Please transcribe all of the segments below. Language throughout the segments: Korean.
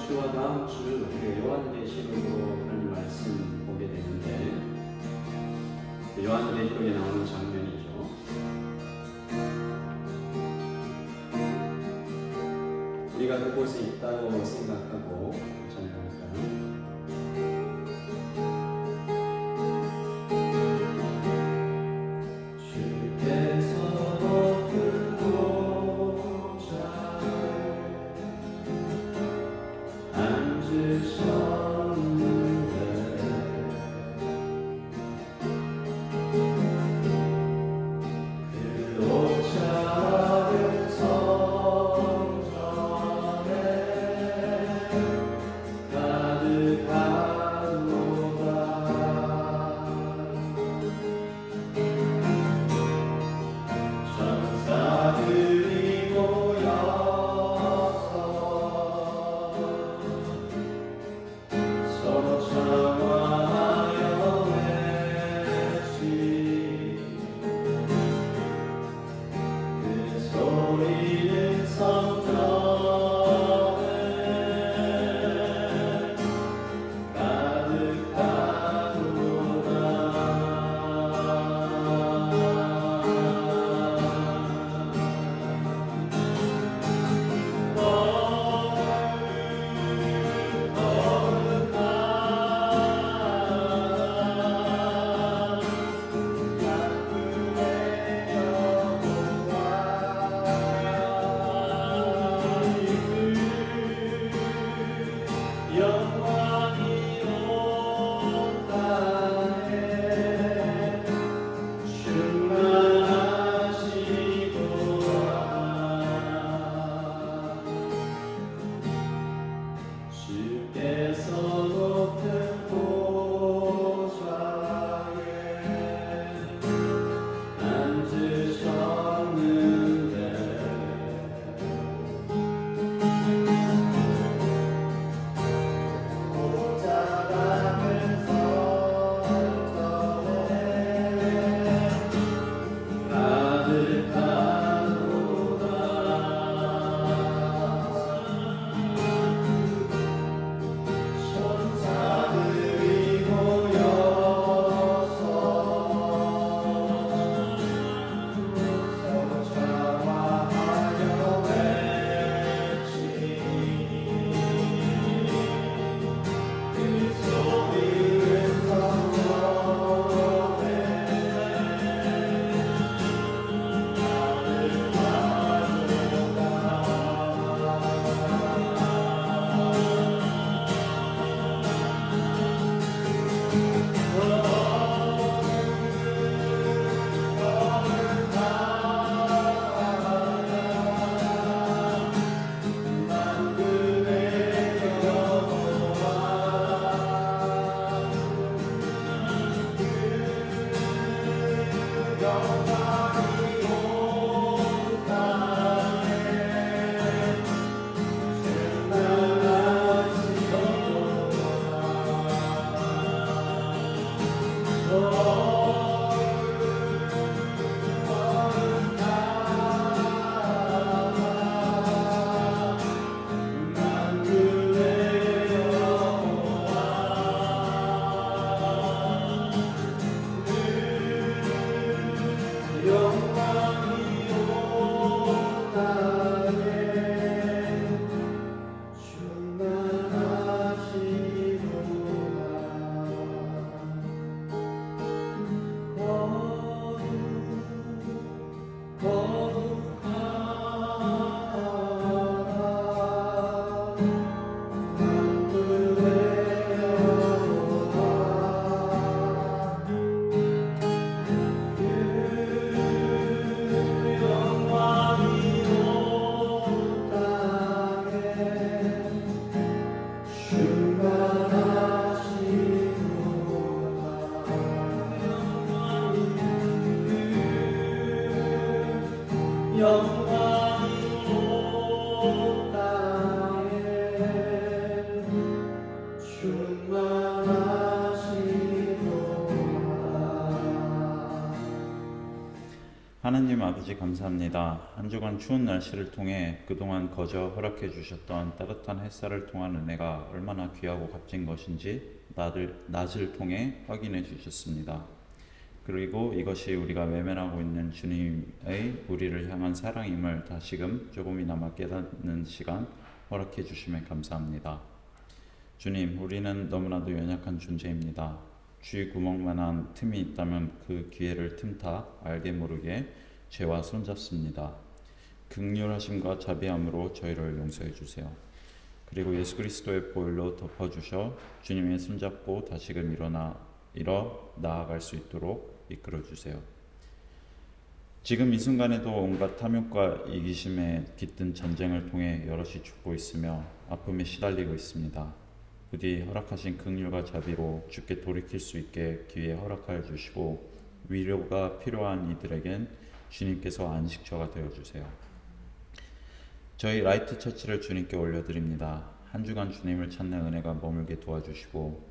주와 다음 주 요한계시록으로 하나님 말씀 보게 되는데, 요한계시록에 나오는 장면이죠. 우리가 그곳에 있다고 생각하고 전해볼까요? 하나님 아버지 감사합니다. 한 주간 추운 날씨를 통해 그동안 거저 허락해 주셨던 따뜻한 햇살을 통한 은혜가 얼마나 귀하고 값진 것인지 낮을 통해 확인해 주셨습니다. 그리고 이것이 우리가 외면하고 있는 주님의 우리를 향한 사랑임을 다시금 조금이나마 깨닫는 시간 허락해 주심에 감사합니다. 주님, 우리는 너무나도 연약한 존재입니다. 쥐 구멍만한 틈이 있다면 그 기회를 틈타 알게 모르게 죄와 손잡습니다. 긍휼하심과 자비함으로 저희를 용서해 주세요. 그리고 예수 그리스도의 보혈로 덮어주셔 주님의 손잡고 다시금 일어 나아갈 수 있도록 이끌어 주세요. 지금 이 순간에도 온갖 탐욕과 이기심에 깃든 전쟁을 통해 여럿이 죽고 있으며 아픔에 시달리고 있습니다. 부디 허락하신 긍휼과 자비로 주께 돌이킬 수 있게 기회 허락하여 주시고 위로가 필요한 이들에겐 주님께서 안식처가 되어 주세요. 저희 라이트 처치를 주님께 올려드립니다. 한 주간 주님을 찾는 은혜가 머물게 도와주시고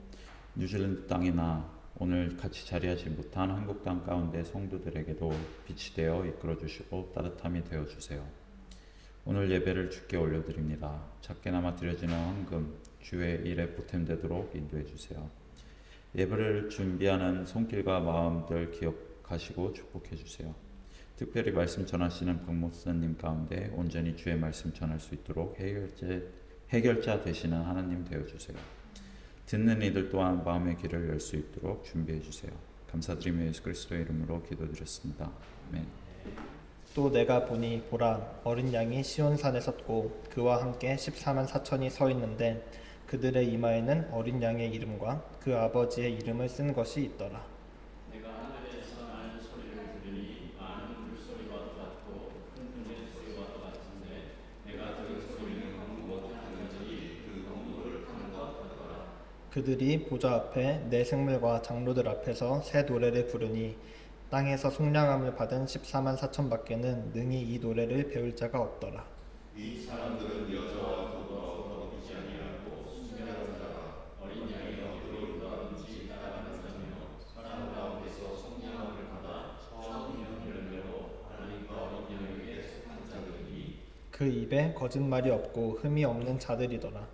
뉴질랜드 땅이나 오늘 같이 자리하지 못한 한국 땅 가운데 성도들에게도 빛이 되어 이끌어 주시고 따뜻함이 되어 주세요. 오늘 예배를 주께 올려드립니다. 작게나마 드려지는 헌금 주의 일에 보탬되도록 인도해 주세요. 예배를 준비하는 손길과 마음들 기억하시고 축복해 주세요. 특별히 말씀 전하시는 박 목사님 가운데 온전히 주의 말씀 전할 수 있도록 해결자 되시는 하나님 되어 주세요. 듣는 이들 또한 마음의 길을 열 수 있도록 준비해 주세요. 감사드리며 예수 그리스도의 이름으로 기도드렸습니다. 아멘. 또 내가 보니 보라 어린 양이 시온산에 섰고 그와 함께 14만 4천이 서 있는데 그들의 이마에는 어린 양의 이름과 그 아버지의 이름을 쓴 것이 있더라. 내가 하늘에서 나는 소리를 들으니 많은 물소리와도 같고 큰 분의 소리와도 같은데 내가 들은 소리는 강물과 같은 적이 그 강물을 타는 것 같더라. 그들이 보좌 앞에 네 생물과 장로들 앞에서 새 노래를 부르니 땅에서 속량함을 받은 14만 4천 밖에는 능히 이 노래를 배울 자가 없더라. 이 사람들은 여자와 부부와 더럽히지 아니하고 순결한 자라 어린 양이 어디로 가든지 따라가는 자며 사람 가운데서 속량함을 받아 처음 연 열매로 하나님 그 입에 거짓말이 없고 흠이 없는 자들이더라.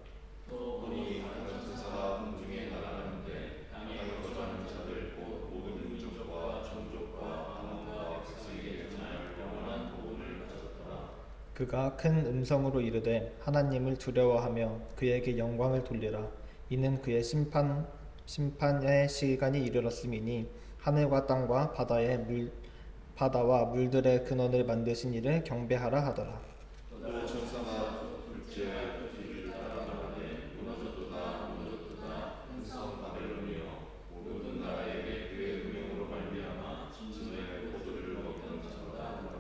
또 보니 다른 천사가 공중에 날아가는데 땅에 거주하는 자들 곧 모든 민족과 종족과 언어와 백성에게 전할 영원한 복음을 가졌더라. 그가 큰 음성으로 이르되 하나님을 두려워하며 그에게 영광을 돌리라. 이는 그의 심판의 시간이 이르렀음이니 하늘과 땅과 바다와 물들의 근원을 만드신 이를 경배하라 하더라. 또 천사가 둘째 뒤를 따라가는데 무너졌도다 큰 성 바벨론이여 모든 나라에게 그의 음행으로 말미암아 진노의 포도를 먹던 자로다 하더라.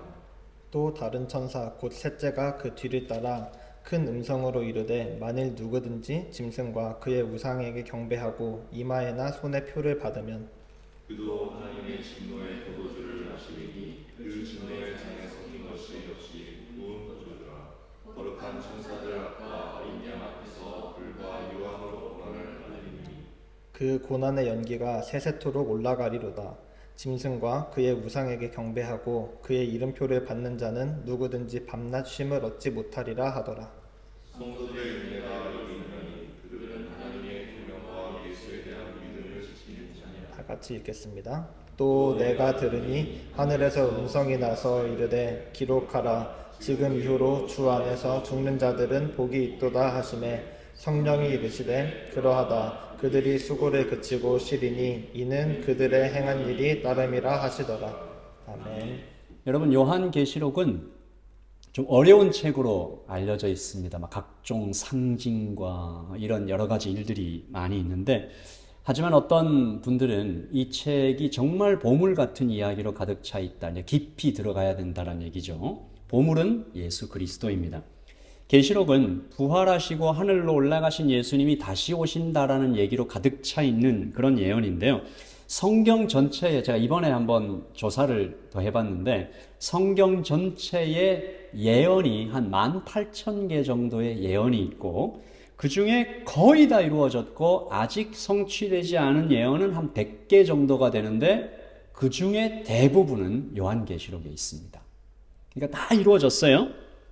또 다른 천사 곧 셋째가 그 뒤를 따라 큰 음성으로 이르되 만일 누구든지 짐승과 그의 우상에게 경배하고 이마에나 손에 표를 받으면 그도 하나님의 진노의 포도주를 마시리니 그 진노의 장에 섞인 것이 역시 무은 포도주라. 거룩한 천사들 앞과 어린 양 앞에서 불과 유황으로 고난을 받으리니 그 고난의 연기가 세세토록 올라가리로다. 짐승과 그의 우상에게 경배하고 그의 이름표를 받는 자는 누구든지 밤낮 쉼을 얻지 못하리라 하더라. 성도들의 은혜가 여기 있느니 그들은 하나님의 계명과 예수에 대한 믿음을 지키는 자니라. 다 같이 읽겠습니다. 또 내가 들으니 하늘에서 음성이 나서 이르되 기록하라. 지금 이후로 주 안에서 죽는 자들은 복이 있도다 하시매 성령이 이르시되 그러하다. 그들이 수고를 그치고 쉬리니 이는 그들의 행한 일이 따름이라 하시더라. 아멘. 여러분, 요한계시록은 좀 어려운 책으로 알려져 있습니다. 각종 상징과 이런 여러 가지 일들이 많이 있는데, 하지만 어떤 분들은 이 책이 정말 보물 같은 이야기로 가득 차 있다, 깊이 들어가야 된다는 얘기죠. 보물은 예수 그리스도입니다. 계시록은 부활하시고 하늘로 올라가신 예수님이 다시 오신다라는 얘기로 가득 차 있는 그런 예언인데요. 성경 전체에, 제가 이번에 한번 조사를 더 해봤는데, 성경 전체에 예언이 한 18,000개 정도의 예언이 있고, 그 중에 거의 다 이루어졌고 아직 성취되지 않은 예언은 한 100개 정도가 되는데, 그 중에 대부분은 요한계시록에 있습니다. 그러니까 다 이루어졌어요.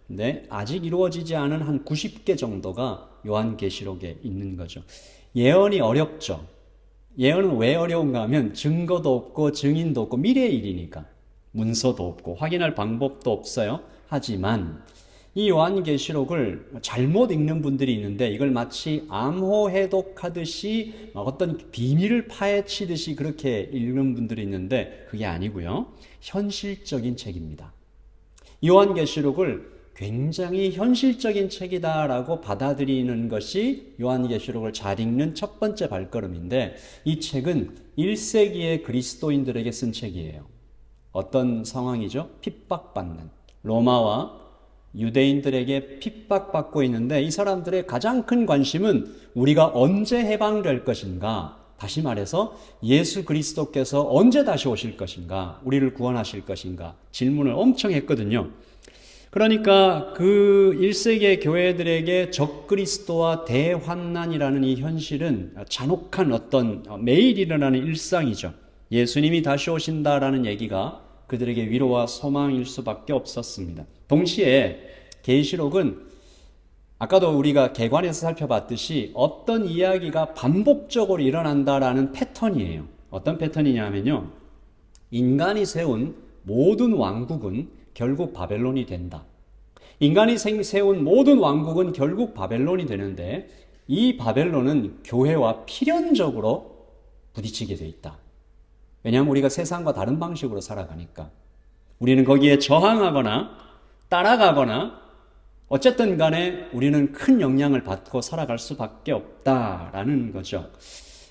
근데 아직 이루어지지 않은 한 90개 정도가 요한계시록에 있는 거죠. 예언이 어렵죠. 예언은 왜 어려운가 하면 증거도 없고 증인도 없고 미래의 일이니까, 문서도 없고 확인할 방법도 없어요. 하지만 이 요한계시록을 잘못 읽는 분들이 있는데, 이걸 마치 암호 해독하듯이 어떤 비밀을 파헤치듯이 그렇게 읽는 분들이 있는데, 그게 아니고요. 현실적인 책입니다. 요한계시록을 굉장히 현실적인 책이다라고 받아들이는 것이 요한계시록을 잘 읽는 첫 번째 발걸음인데, 이 책은 1세기의 그리스도인들에게 쓴 책이에요. 어떤 상황이죠? 핍박받는, 로마와 유대인들에게 핍박받고 있는데, 이 사람들의 가장 큰 관심은 우리가 언제 해방될 것인가, 다시 말해서 예수 그리스도께서 언제 다시 오실 것인가, 우리를 구원하실 것인가 질문을 엄청 했거든요. 그러니까 그 1세기의 교회들에게 적그리스도와 대환난이라는 이 현실은 잔혹한 어떤 매일 일어나는 일상이죠. 예수님이 다시 오신다라는 얘기가 그들에게 위로와 소망일 수밖에 없었습니다. 동시에 계시록은 아까도 우리가 개관에서 살펴봤듯이 어떤 이야기가 반복적으로 일어난다라는 패턴이에요. 어떤 패턴이냐면요, 인간이 세운 모든 왕국은 결국 바벨론이 된다. 인간이 세운 모든 왕국은 결국 바벨론이 되는데, 이 바벨론은 교회와 필연적으로 부딪히게 돼 있다. 왜냐하면 우리가 세상과 다른 방식으로 살아가니까. 우리는 거기에 저항하거나 따라가거나 어쨌든 간에 우리는 큰 영향을 받고 살아갈 수밖에 없다라는 거죠.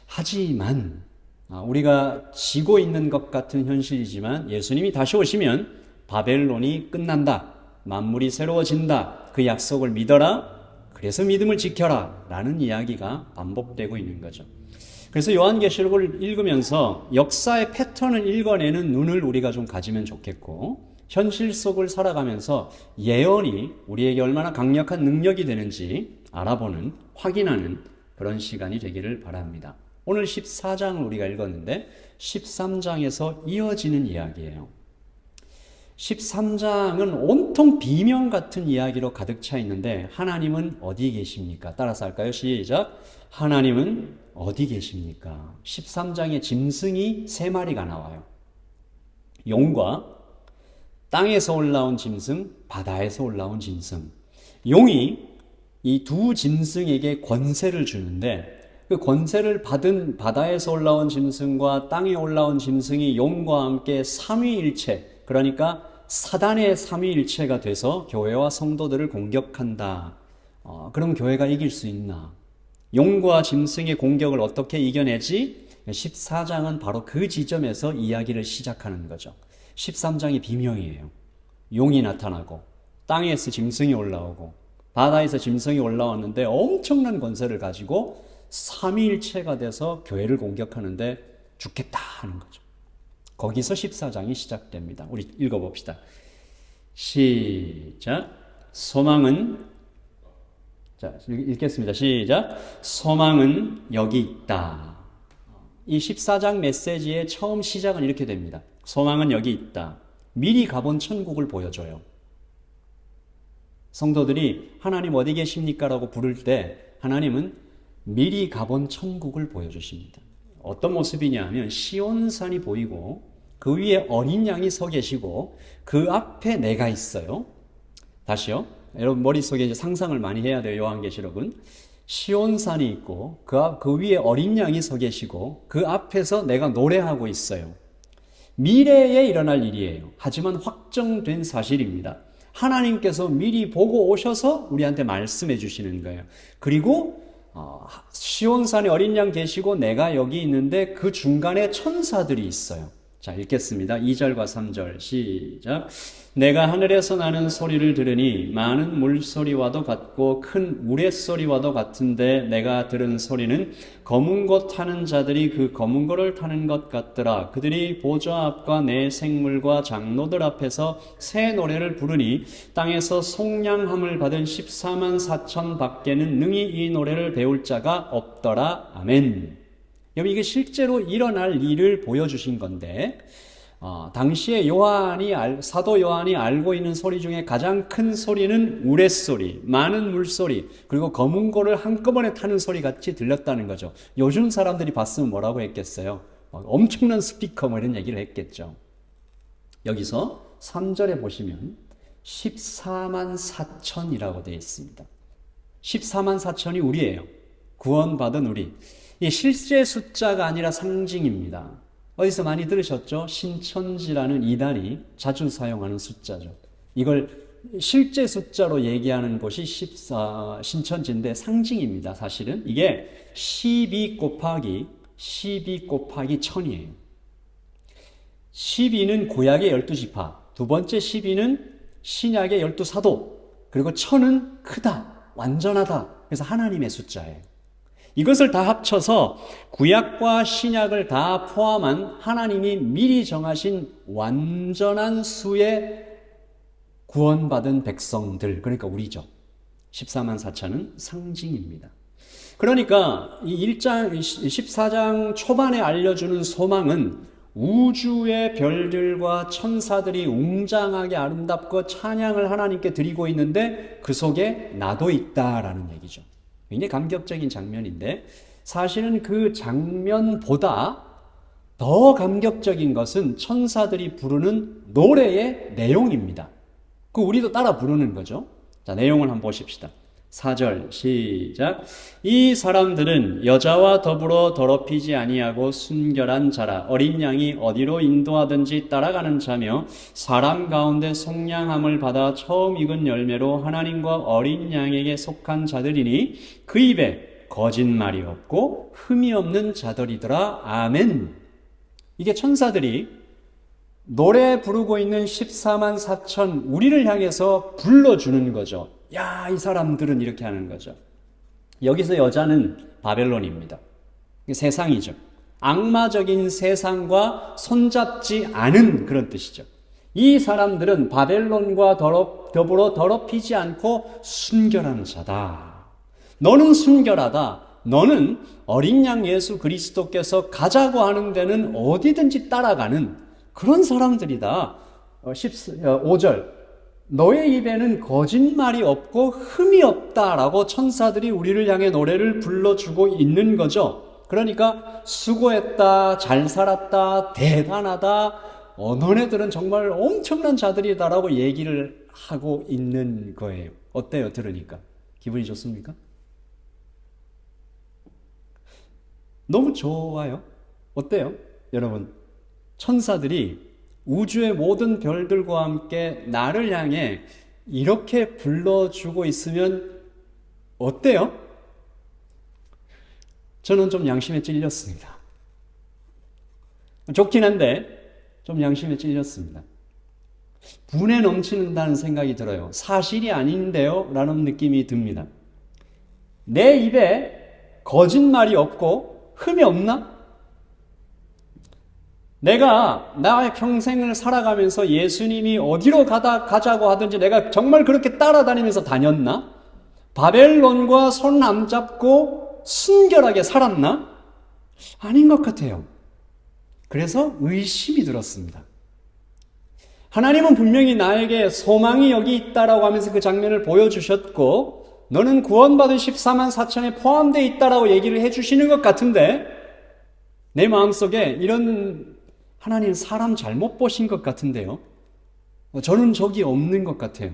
하지만 우리가 지고 있는 것 같은 현실이지만, 예수님이 다시 오시면 바벨론이 끝난다, 만물이 새로워진다, 그 약속을 믿어라, 그래서 믿음을 지켜라 라는 이야기가 반복되고 있는 거죠. 그래서 요한계시록을 읽으면서 역사의 패턴을 읽어내는 눈을 우리가 좀 가지면 좋겠고, 현실 속을 살아가면서 예언이 우리에게 얼마나 강력한 능력이 되는지 알아보는, 확인하는 그런 시간이 되기를 바랍니다. 오늘 14장을 우리가 읽었는데 13장에서 이어지는 이야기예요. 13장은 온통 비명 같은 이야기로 가득 차 있는데 하나님은 어디 계십니까? 따라서 할까요? 시작. 하나님은 어디 계십니까? 13장에 짐승이 3마리가 나와요. 용과 땅에서 올라온 짐승, 바다에서 올라온 짐승. 용이 이 두 짐승에게 권세를 주는데 그 권세를 받은 바다에서 올라온 짐승과 땅에 올라온 짐승이 용과 함께 삼위일체, 그러니까 사단의 삼위일체가 돼서 교회와 성도들을 공격한다. 그럼 교회가 이길 수 있나? 용과 짐승의 공격을 어떻게 이겨내지? 14장은 바로 그 지점에서 이야기를 시작하는 거죠. 13장이 비명이에요. 용이 나타나고 땅에서 짐승이 올라오고 바다에서 짐승이 올라왔는데 엄청난 권세를 가지고 삼위일체가 돼서 교회를 공격하는데 죽겠다 하는 거죠. 거기서 14장이 시작됩니다. 우리 읽어봅시다. 시작. 소망은, 자, 읽겠습니다. 시작. 소망은 여기 있다. 이 14장 메시지의 처음 시작은 이렇게 됩니다. 소망은 여기 있다. 미리 가본 천국을 보여줘요. 성도들이 하나님 어디 계십니까? 라고 부를 때 하나님은 미리 가본 천국을 보여주십니다. 어떤 모습이냐 하면 시온산이 보이고 그 위에 어린 양이 서 계시고 그 앞에 내가 있어요. 다시요. 여러분 머릿속에 이제 상상을 많이 해야 돼요. 요한계시록은. 시온산이 있고 그 위에 어린 양이 서 계시고 그 앞에서 내가 노래하고 있어요. 미래에 일어날 일이에요. 하지만 확정된 사실입니다. 하나님께서 미리 보고 오셔서 우리한테 말씀해 주시는 거예요. 그리고 시온산에 어린 양 계시고 내가 여기 있는데 그 중간에 천사들이 있어요. 자, 읽겠습니다. 2절과 3절 시작. 내가 하늘에서 나는 소리를 들으니 많은 물소리와도 같고 큰 우레소리와도 같은데 내가 들은 소리는 검은 것 타는 자들이 그 검은 것을 타는 것 같더라. 그들이 보좌 앞과 내 생물과 장로들 앞에서 새 노래를 부르니 땅에서 속량함을 받은 14만 4천 밖에는 능히 이 노래를 배울 자가 없더라. 아멘. 여러분 이게 실제로 일어날 일을 보여주신 건데 당시에 사도 요한이 알고 있는 소리 중에 가장 큰 소리는 우레소리, 많은 물소리, 그리고 검은 고를 한꺼번에 타는 소리 같이 들렸다는 거죠. 요즘 사람들이 봤으면 뭐라고 했겠어요? 엄청난 스피커 뭐 이런 얘기를 했겠죠. 여기서 3절에 보시면 14만 4천이라고 되어 있습니다. 14만 4천이 우리예요. 구원받은 우리. 이 실제 숫자가 아니라 상징입니다. 어디서 많이 들으셨죠? 신천지라는 이단이 자주 사용하는 숫자죠. 이걸 실제 숫자로 얘기하는 곳이 신천지인데 상징입니다. 사실은 이게 12 곱하기 1000이에요. 12는 구약의 12지파, 두 번째 12는 신약의 12사도, 그리고 1000은 크다, 완전하다. 그래서 하나님의 숫자예요. 이것을 다 합쳐서 구약과 신약을 다 포함한 하나님이 미리 정하신 완전한 수의 구원받은 백성들, 그러니까 우리죠. 14만 4천은 상징입니다. 그러니까 이 14장 초반에 알려주는 소망은 우주의 별들과 천사들이 웅장하게 아름답고 찬양을 하나님께 드리고 있는데 그 속에 나도 있다라는 얘기죠. 굉장히 감격적인 장면인데 사실은 그 장면보다 더 감격적인 것은 천사들이 부르는 노래의 내용입니다. 그 우리도 따라 부르는 거죠. 자, 내용을 한번 보십시다. 4절 시작. 이 사람들은 여자와 더불어 더럽히지 아니하고 순결한 자라. 어린 양이 어디로 인도하든지 따라가는 자며 사람 가운데 속량함을 받아 처음 익은 열매로 하나님과 어린 양에게 속한 자들이니 그 입에 거짓말이 없고 흠이 없는 자들이더라. 아멘. 이게 천사들이 노래 부르고 있는 14만 4천 우리를 향해서 불러주는 거죠. 야, 이 사람들은 이렇게 하는 거죠. 여기서 여자는 바벨론입니다. 세상이죠. 악마적인 세상과 손잡지 않은 그런 뜻이죠. 이 사람들은 바벨론과 더불어 더럽히지 않고 순결한 자다. 너는 순결하다. 너는 어린 양 예수 그리스도께서 가자고 하는 데는 어디든지 따라가는 그런 사람들이다. 5절 너의 입에는 거짓말이 없고 흠이 없다라고 천사들이 우리를 향해 노래를 불러주고 있는 거죠. 그러니까 수고했다, 잘 살았다, 대단하다, 너네들은 정말 엄청난 자들이다라고 얘기를 하고 있는 거예요. 어때요? 들으니까 기분이 좋습니까? 너무 좋아요. 어때요? 여러분, 천사들이 우주의 모든 별들과 함께 나를 향해 이렇게 불러주고 있으면 어때요? 저는 좀 양심에 찔렸습니다. 좋긴 한데 좀 양심에 찔렸습니다. 분에 넘치는다는 생각이 들어요. 사실이 아닌데요? 라는 느낌이 듭니다. 내 입에 거짓말이 없고 흠이 없나? 내가 나의 평생을 살아가면서 예수님이 어디로 가자고 하든지 내가 정말 그렇게 따라다니면서 다녔나? 바벨론과 손 안 잡고 순결하게 살았나? 아닌 것 같아요. 그래서 의심이 들었습니다. 하나님은 분명히 나에게 소망이 여기 있다라고 하면서 그 장면을 보여주셨고 너는 구원받은 14만 4천에 포함되어 있다라고 얘기를 해주시는 것 같은데 내 마음속에 이런 하나님 사람 잘못 보신 것 같은데요. 저는 적이 없는 것 같아요.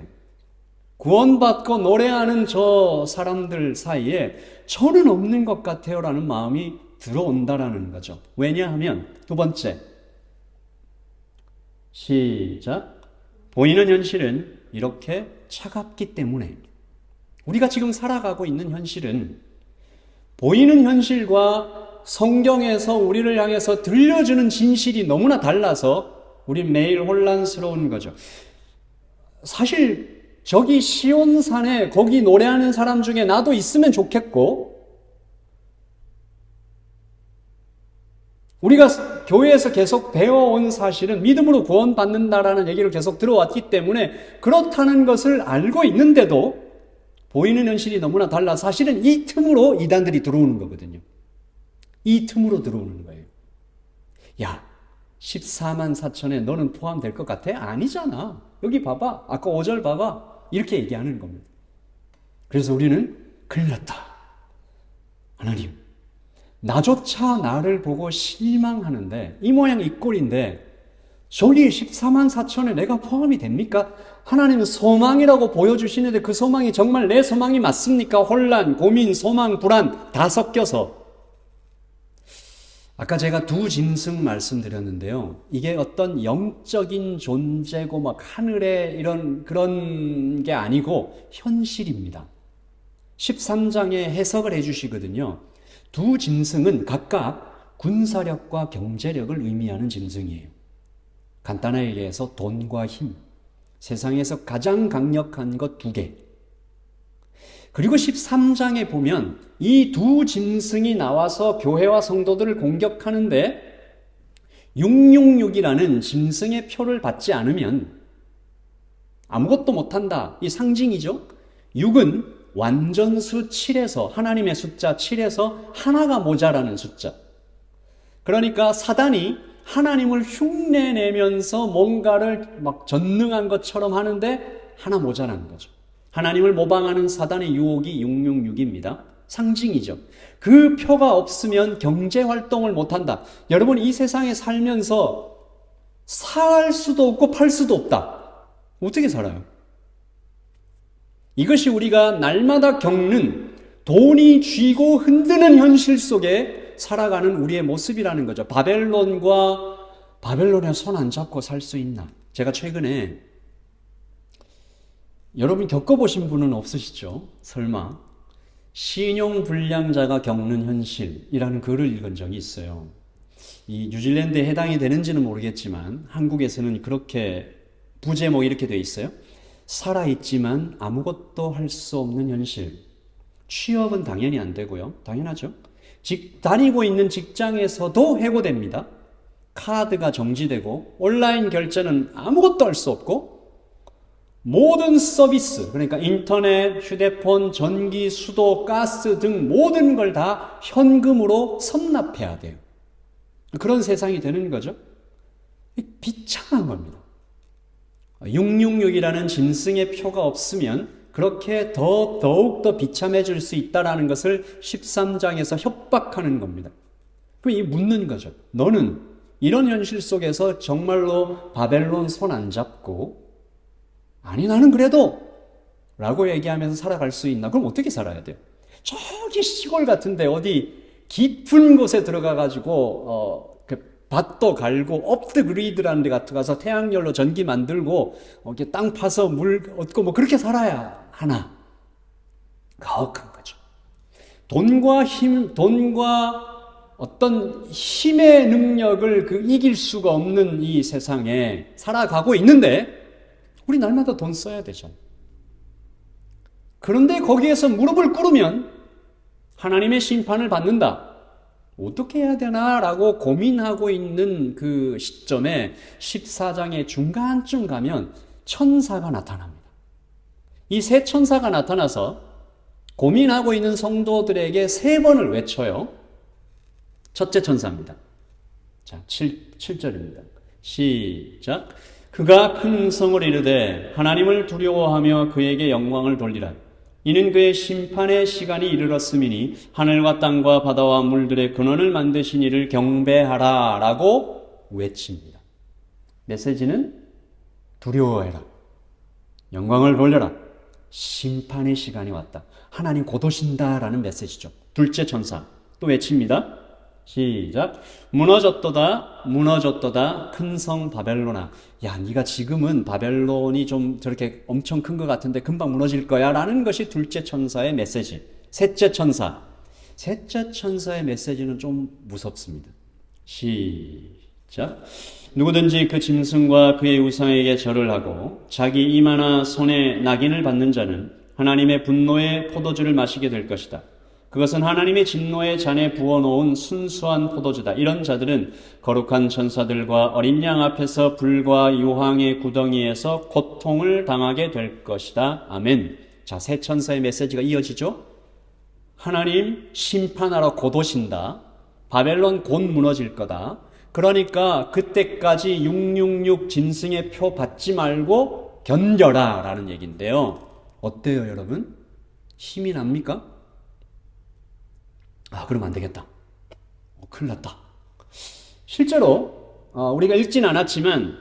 구원받고 노래하는 저 사람들 사이에 저는 없는 것 같아요 라는 마음이 들어온다라는 거죠. 왜냐하면 두 번째, 시작. 보이는 현실은 이렇게 차갑기 때문에 우리가 지금 살아가고 있는 현실은 보이는 현실과 성경에서 우리를 향해서 들려주는 진실이 너무나 달라서 우리 매일 혼란스러운 거죠. 사실 저기 시온산에 거기 노래하는 사람 중에 나도 있으면 좋겠고 우리가 교회에서 계속 배워온 사실은 믿음으로 구원받는다라는 얘기를 계속 들어왔기 때문에 그렇다는 것을 알고 있는데도 보이는 현실이 너무나 달라 사실은 이 틈으로 이단들이 들어오는 거거든요. 이 틈으로 들어오는 거예요. 야, 14만 4천에 너는 포함될 것 같아? 아니잖아. 여기 봐봐. 아까 5절 봐봐. 이렇게 얘기하는 겁니다. 그래서 우리는 큰일 났다. 하나님, 나조차 나를 보고 실망하는데 이 모양 이 꼴인데 저기 14만 4천에 내가 포함이 됩니까? 하나님은 소망이라고 보여주시는데 그 소망이 정말 내 소망이 맞습니까? 혼란, 고민, 소망, 불안 다 섞여서 아까 제가 두 짐승 말씀드렸는데요. 이게 어떤 영적인 존재고 막 하늘에 이런 그런 게 아니고 현실입니다. 13장에 해석을 해주시거든요. 두 짐승은 각각 군사력과 경제력을 의미하는 짐승이에요. 간단하게 얘기해서 돈과 힘, 세상에서 가장 강력한 것 두 개. 그리고 13장에 보면 이 두 짐승이 나와서 교회와 성도들을 공격하는데 666이라는 짐승의 표를 받지 않으면 아무것도 못한다. 이 상징이죠. 6은 완전수 7에서 하나님의 숫자 7에서 하나가 모자라는 숫자. 그러니까 사단이 하나님을 흉내내면서 뭔가를 막 전능한 것처럼 하는데 하나 모자라는 거죠. 하나님을 모방하는 사단의 유혹이 666입니다. 상징이죠. 그 표가 없으면 경제활동을 못한다. 여러분 이 세상에 살면서 살 수도 없고 팔 수도 없다. 어떻게 살아요? 이것이 우리가 날마다 겪는 돈이 쥐고 흔드는 현실 속에 살아가는 우리의 모습이라는 거죠. 바벨론에 손 안 잡고 살 수 있나? 제가 최근에 여러분 겪어보신 분은 없으시죠? 설마 신용불량자가 겪는 현실이라는 글을 읽은 적이 있어요. 이 뉴질랜드에 해당이 되는지는 모르겠지만 한국에서는 그렇게 부제목이 이렇게 되어 있어요. 살아있지만 아무것도 할 수 없는 현실. 취업은 당연히 안 되고요. 당연하죠. 다니고 있는 직장에서도 해고됩니다. 카드가 정지되고 온라인 결제는 아무것도 할 수 없고 모든 서비스, 그러니까 인터넷, 휴대폰, 전기, 수도, 가스 등 모든 걸 다 현금으로 선납해야 돼요. 그런 세상이 되는 거죠. 비참한 겁니다. 666이라는 짐승의 표가 없으면 그렇게 더욱더 비참해질 수 있다는 것을 13장에서 협박하는 겁니다. 그럼 이 묻는 거죠. 너는 이런 현실 속에서 정말로 바벨론 손 안 잡고 아니 나는 그래도 라고 얘기하면서 살아갈 수 있나? 그럼 어떻게 살아야 돼요? 저기 시골 같은데 어디 깊은 곳에 들어가가지고 밭도 갈고 업드 그리드라는 데 가서 태양열로 전기 만들고 이렇게 땅 파서 물 얻고 뭐 그렇게 살아야 하나? 가혹한 거죠. 돈과 어떤 힘의 능력을 이길 수가 없는 이 세상에 살아가고 있는데 우리 날마다 돈 써야 되잖아요. 그런데 거기에서 무릎을 꿇으면 하나님의 심판을 받는다. 어떻게 해야 되나? 라고 고민하고 있는 그 시점에 14장의 중간쯤 가면 천사가 나타납니다. 이 세 천사가 나타나서 고민하고 있는 성도들에게 3번을 외쳐요. 첫째 천사입니다. 자, 7절입니다. 시작. 그가 큰 음성을 이르되 하나님을 두려워하며 그에게 영광을 돌리라. 이는 그의 심판의 시간이 이르렀음이니 하늘과 땅과 바다와 물들의 근원을 만드신 이를 경배하라 라고 외칩니다. 메시지는 두려워해라. 영광을 돌려라. 심판의 시간이 왔다. 하나님 곧 오신다라는 메시지죠. 둘째 천사 또 외칩니다. 시작. 무너졌도다 무너졌도다 큰 성 바벨론아. 야, 네가 지금은 바벨론이 좀 저렇게 엄청 큰 것 같은데 금방 무너질 거야 라는 것이 둘째 천사의 메시지. 셋째 천사의 메시지는 좀 무섭습니다. 시작. 누구든지 그 짐승과 그의 우상에게 절을 하고 자기 이마나 손에 낙인을 받는 자는 하나님의 분노의 포도주를 마시게 될 것이다. 그것은 하나님의 진노의 잔에 부어놓은 순수한 포도주다. 이런 자들은 거룩한 천사들과 어린 양 앞에서 불과 유황의 구덩이에서 고통을 당하게 될 것이다. 아멘. 자, 세 천사의 메시지가 이어지죠. 하나님 심판하러 곧 오신다. 바벨론 곧 무너질 거다. 그러니까 그때까지 666 짐승의 표 받지 말고 견뎌라 라는 얘기인데요. 어때요, 여러분? 힘이 납니까? 그러면 안 되겠다. 큰일 났다. 실제로 우리가 읽진 않았지만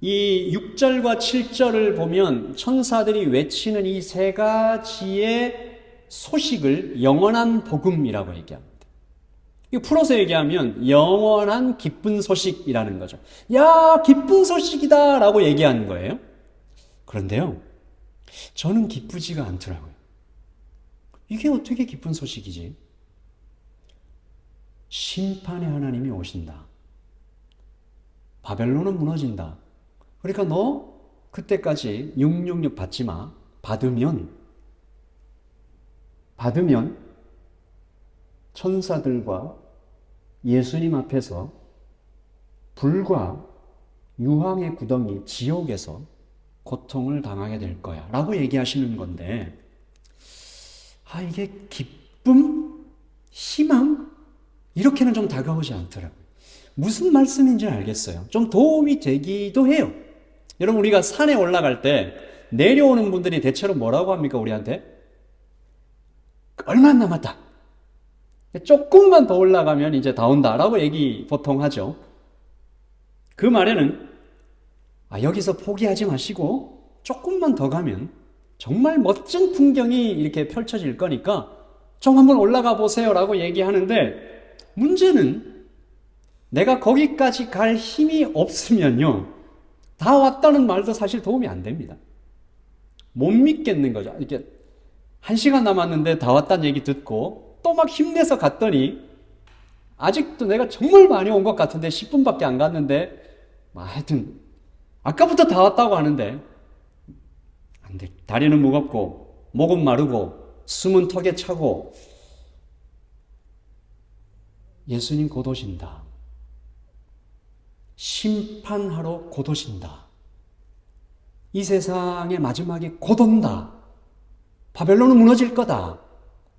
이 6절과 7절을 보면 천사들이 외치는 이 세 가지의 소식을 영원한 복음이라고 얘기합니다. 이거 풀어서 얘기하면 영원한 기쁜 소식이라는 거죠. 야, 기쁜 소식이다 라고 얘기하는 거예요. 그런데요, 저는 기쁘지가 않더라고요. 이게 어떻게 기쁜 소식이지? 심판의 하나님이 오신다. 바벨론은 무너진다. 그러니까 너 그때까지 666 받지 마. 받으면 천사들과 예수님 앞에서 불과 유황의 구덩이 지옥에서 고통을 당하게 될 거야 라고 얘기하시는 건데, 이게 기쁨? 희망? 이렇게는 좀 다가오지 않더라고요. 무슨 말씀인지 알겠어요. 좀 도움이 되기도 해요. 여러분, 우리가 산에 올라갈 때 내려오는 분들이 대체로 뭐라고 합니까? 우리한테? 얼마 남았다. 조금만 더 올라가면 이제 다 온다 라고 얘기 보통 하죠. 그 말에는 여기서 포기하지 마시고 조금만 더 가면 정말 멋진 풍경이 이렇게 펼쳐질 거니까 좀 한번 올라가 보세요 라고 얘기하는데, 문제는 내가 거기까지 갈 힘이 없으면요, 다 왔다는 말도 사실 도움이 안 됩니다. 못 믿겠는 거죠. 이렇게 1시간 남았는데 다 왔다는 얘기 듣고 또 막 힘내서 갔더니 아직도 내가 정말 많이 온 것 같은데 10분밖에 안 갔는데 하여튼 아까부터 다 왔다고 하는데 안 돼. 다리는 무겁고 목은 마르고 숨은 턱에 차고 예수님 곧 오신다. 심판하러 곧 오신다. 이 세상의 마지막에 곧 온다. 바벨론은 무너질 거다.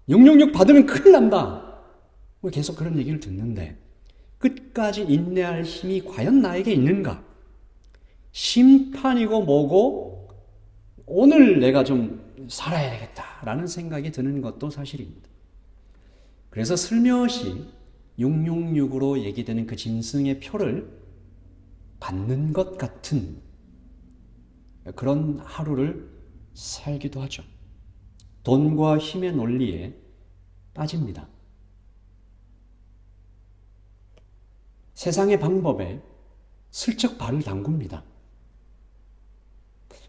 666 받으면 큰일 난다. 계속 그런 얘기를 듣는데 끝까지 인내할 힘이 과연 나에게 있는가? 심판이고 뭐고 오늘 내가 좀 살아야 되겠다라는 생각이 드는 것도 사실입니다. 그래서 슬며시 666으로 얘기되는 그 짐승의 표를 받는 것 같은 그런 하루를 살기도 하죠. 돈과 힘의 논리에 빠집니다. 세상의 방법에 슬쩍 발을 담굽니다.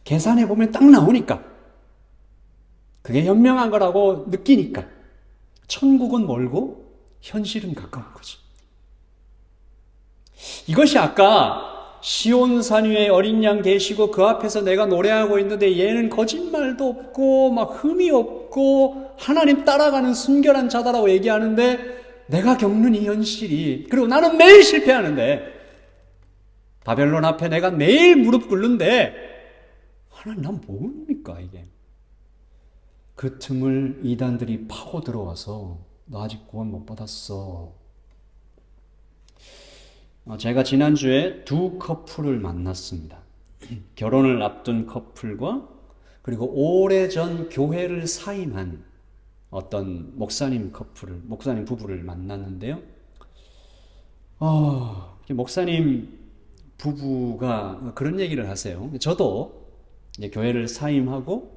계산해보면 딱 나오니까, 그게 현명한 거라고 느끼니까 천국은 멀고 현실은 가까운 거죠. 이것이 아까 시온산 위에 어린 양 계시고 그 앞에서 내가 노래하고 있는데 얘는 거짓말도 없고 막 흠이 없고 하나님 따라가는 순결한 자다라고 얘기하는데, 내가 겪는 이 현실이, 그리고 나는 매일 실패하는데, 바벨론 앞에 내가 매일 무릎 꿇는데 하나님 난 뭡니까 이게. 그 틈을 이단들이 파고 들어와서 너 아직 구원 못 받았어. 제가 지난주에 두 커플을 만났습니다. 결혼을 앞둔 커플과 그리고 오래전 교회를 사임한 어떤 목사님 부부를 만났는데요. 목사님 부부가 그런 얘기를 하세요. 저도 이제 교회를 사임하고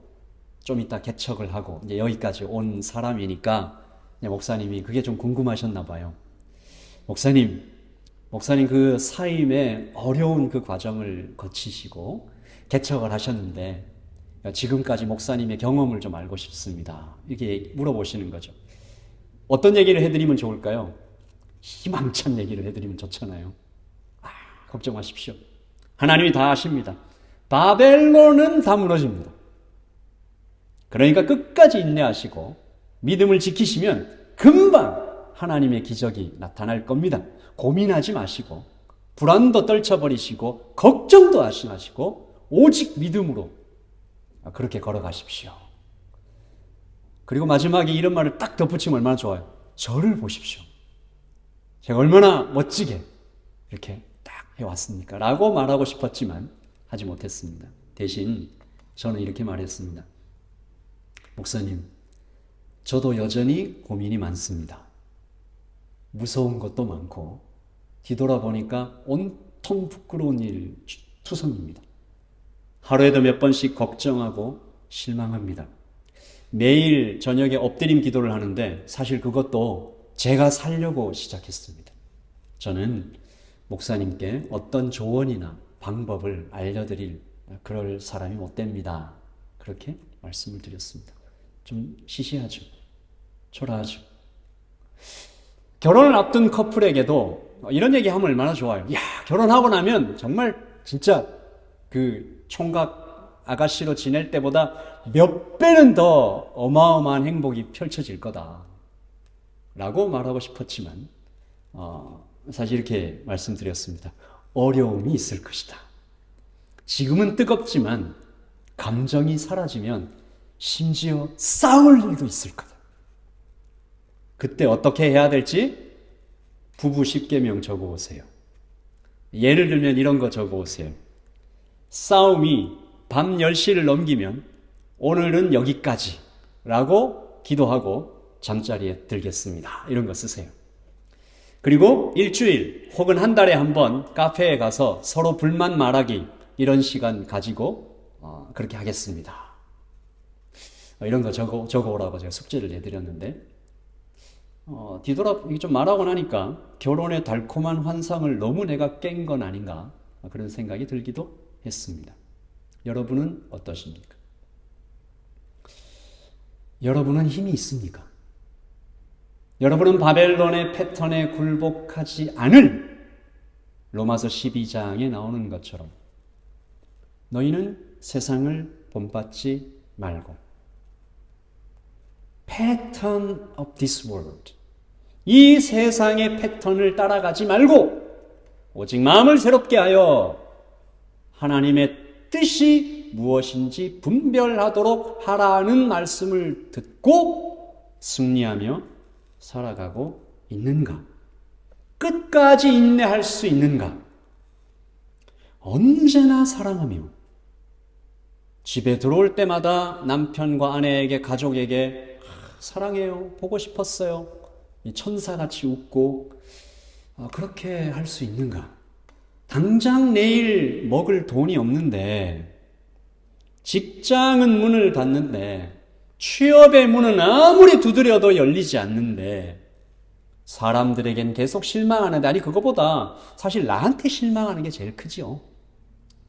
좀 이따 개척을 하고 이제 여기까지 온 사람이니까 목사님이 그게 좀 궁금하셨나 봐요. 목사님 그 사임의 어려운 그 과정을 거치시고 개척을 하셨는데 지금까지 목사님의 경험을 좀 알고 싶습니다. 이렇게 물어보시는 거죠. 어떤 얘기를 해드리면 좋을까요? 희망찬 얘기를 해드리면 좋잖아요. 걱정 마십시오. 하나님이 다 아십니다. 바벨론은 다 무너집니다. 그러니까 끝까지 인내하시고 믿음을 지키시면 금방 하나님의 기적이 나타날 겁니다. 고민하지 마시고 불안도 떨쳐버리시고 걱정도 하지 마시고 오직 믿음으로 그렇게 걸어가십시오. 그리고 마지막에 이런 말을 딱 덧붙이면 얼마나 좋아요. 저를 보십시오. 제가 얼마나 멋지게 이렇게 딱 해왔습니까? 라고 말하고 싶었지만 하지 못했습니다. 대신 저는 이렇게 말했습니다. 목사님, 저도 여전히 고민이 많습니다. 무서운 것도 많고 뒤돌아보니까 온통 부끄러운 일 투성입니다. 하루에도 몇 번씩 걱정하고 실망합니다. 매일 저녁에 엎드림 기도를 하는데 사실 그것도 제가 살려고 시작했습니다. 저는 목사님께 어떤 조언이나 방법을 알려드릴 그럴 사람이 못 됩니다. 그렇게 말씀을 드렸습니다. 좀 시시하죠. 초라하죠. 결혼을 앞둔 커플에게도 이런 얘기하면 얼마나 좋아요. 야, 결혼하고 나면 정말 진짜 그 총각 아가씨로 지낼 때보다 몇 배는 더 어마어마한 행복이 펼쳐질 거다 라고 말하고 싶었지만 사실 이렇게 말씀드렸습니다. 어려움이 있을 것이다. 지금은 뜨겁지만 감정이 사라지면 심지어 싸울 일도 있을 거다. 그때 어떻게 해야 될지 부부 10계명 적어오세요. 예를 들면 이런 거 적어오세요. 싸움이 밤 10시를 넘기면 오늘은 여기까지 라고 기도하고 잠자리에 들겠습니다. 이런 거 쓰세요. 그리고 일주일 혹은 한 달에 한 번 카페에 가서 서로 불만 말하기 이런 시간 가지고 그렇게 하겠습니다. 이런 거 적어오라고 제가 숙제를 내드렸는데 뒤돌아 좀 말하고 나니까 결혼의 달콤한 환상을 너무 내가 깬 건 아닌가 그런 생각이 들기도 했습니다. 여러분은 어떠십니까? 여러분은 힘이 있습니까? 여러분은 바벨론의 패턴에 굴복하지 않을 로마서 12장에 나오는 것처럼 너희는 세상을 본받지 말고 pattern of this world, 이 세상의 패턴을 따라가지 말고 오직 마음을 새롭게 하여 하나님의 뜻이 무엇인지 분별하도록 하라는 말씀을 듣고 승리하며 살아가고 있는가? 끝까지 인내할 수 있는가? 언제나 사랑하며 집에 들어올 때마다 남편과 아내에게 가족에게 사랑해요. 보고 싶었어요. 이 천사같이 웃고 그렇게 할 수 있는가? 당장 내일 먹을 돈이 없는데 직장은 문을 닫는데 취업의 문은 아무리 두드려도 열리지 않는데 사람들에겐 계속 실망하는데 아니 그거보다 사실 나한테 실망하는 게 제일 크지요.